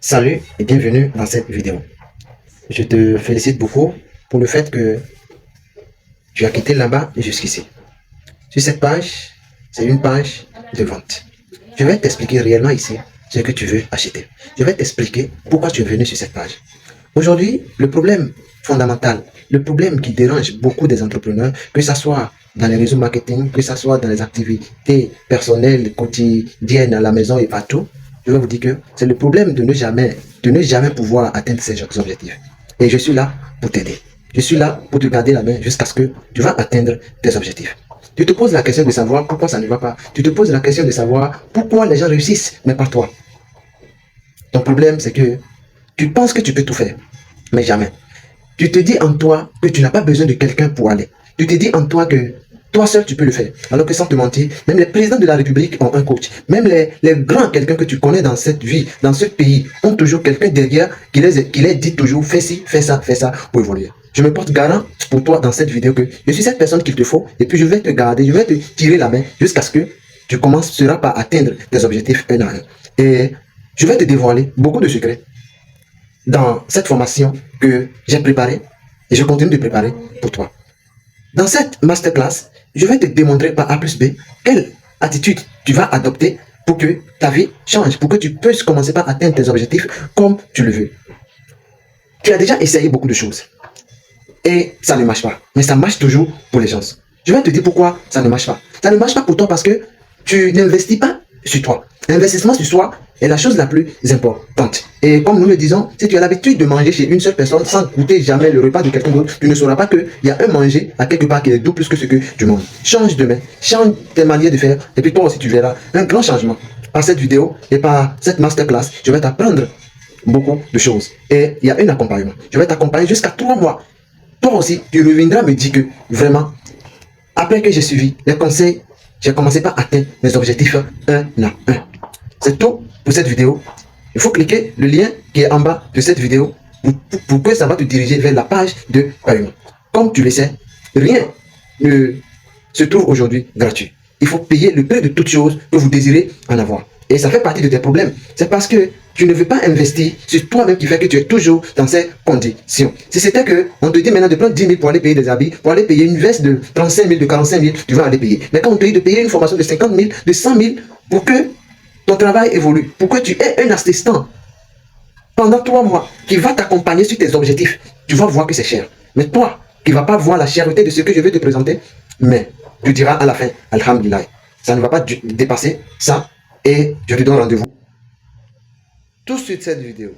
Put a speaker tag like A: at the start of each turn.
A: Salut et bienvenue dans cette vidéo. Je te félicite beaucoup pour le fait que tu as quitté là-bas jusqu'ici. Sur cette page, c'est une page de vente. Je vais t'expliquer réellement ici ce que tu veux acheter. Je vais t'expliquer pourquoi tu es venu sur cette page. Aujourd'hui, le problème fondamental, le problème qui dérange beaucoup des entrepreneurs, que ce soit dans les réseaux marketing, que ce soit dans les activités personnelles, quotidiennes, à la maison et partout, je vais vous dire que c'est le problème de ne jamais pouvoir atteindre ces objectifs. Et je suis là pour t'aider. Je suis là pour te garder la main jusqu'à ce que tu vas atteindre tes objectifs. Tu te poses la question de savoir pourquoi ça ne va pas. Tu te poses la question de savoir pourquoi les gens réussissent, mais pas toi. Ton problème, c'est que tu penses que tu peux tout faire, mais jamais. Tu te dis en toi que tu n'as pas besoin de quelqu'un pour aller. Tu te dis en toi que toi seul tu peux le faire. Alors que sans te mentir, même les présidents de la République ont un coach. Même les grands, quelqu'un que tu connais dans cette vie, dans ce pays, ont toujours quelqu'un derrière qui les dit toujours fais ci, fais ça pour évoluer. Je me porte garant pour toi dans cette vidéo que je suis cette personne qu'il te faut et puis je vais te garder, je vais te tirer la main jusqu'à ce que tu commenceras par atteindre tes objectifs un à un. Et je vais te dévoiler beaucoup de secrets dans cette formation que j'ai préparée et je continue de préparer pour toi. Dans cette masterclass, je vais te démontrer par A plus B quelle attitude tu vas adopter pour que ta vie change, pour que tu puisses commencer par atteindre tes objectifs comme tu le veux. Tu as déjà essayé beaucoup de choses et ça ne marche pas, mais ça marche toujours pour les gens. Je vais te dire pourquoi ça ne marche pas. Ça ne marche pas pour toi parce que tu n'investis pas sur toi. L'investissement sur soi est la chose la plus importante. Et comme nous le disons, si tu as l'habitude de manger chez une seule personne sans goûter jamais le repas de quelqu'un d'autre, tu ne sauras pas qu'il y a un manger à quelque part qui est double plus que ce que tu manges. Change demain, change tes manières de faire, et puis toi aussi tu verras un grand changement. Par cette vidéo et par cette masterclass, je vais t'apprendre beaucoup de choses. Et il y a un accompagnement. Je vais t'accompagner jusqu'à 3 mois. Toi aussi, tu reviendras me dire que vraiment, après que j'ai suivi les conseils, j'ai commencé par atteindre mes objectifs un à un. C'est tout pour cette vidéo. Il faut cliquer le lien qui est en bas de cette vidéo pour que ça va te diriger vers la page de paiement. Comme tu le sais, rien ne se trouve aujourd'hui gratuit. Il faut payer le prix de toutes choses que vous désirez en avoir. Et ça fait partie de tes problèmes. C'est parce que tu ne veux pas investir sur toi-même qui fait que tu es toujours dans ces conditions. Si c'était que on te dit maintenant de prendre 10 000 pour aller payer des habits, pour aller payer une veste de 35 000, de 45 000, tu vas aller payer. Mais quand on te dit de payer une formation de 50 000, de 100 000, pour que ton travail évolue, pour que tu aies un assistant pendant 3 mois qui va t'accompagner sur tes objectifs, tu vas voir que c'est cher. Mais toi, qui ne vas pas voir la cherté de ce que je vais te présenter, mais tu diras à la fin, Alhamdulillah, ça ne va pas dépasser ça et je te donne rendez-vous tout de suite cette vidéo.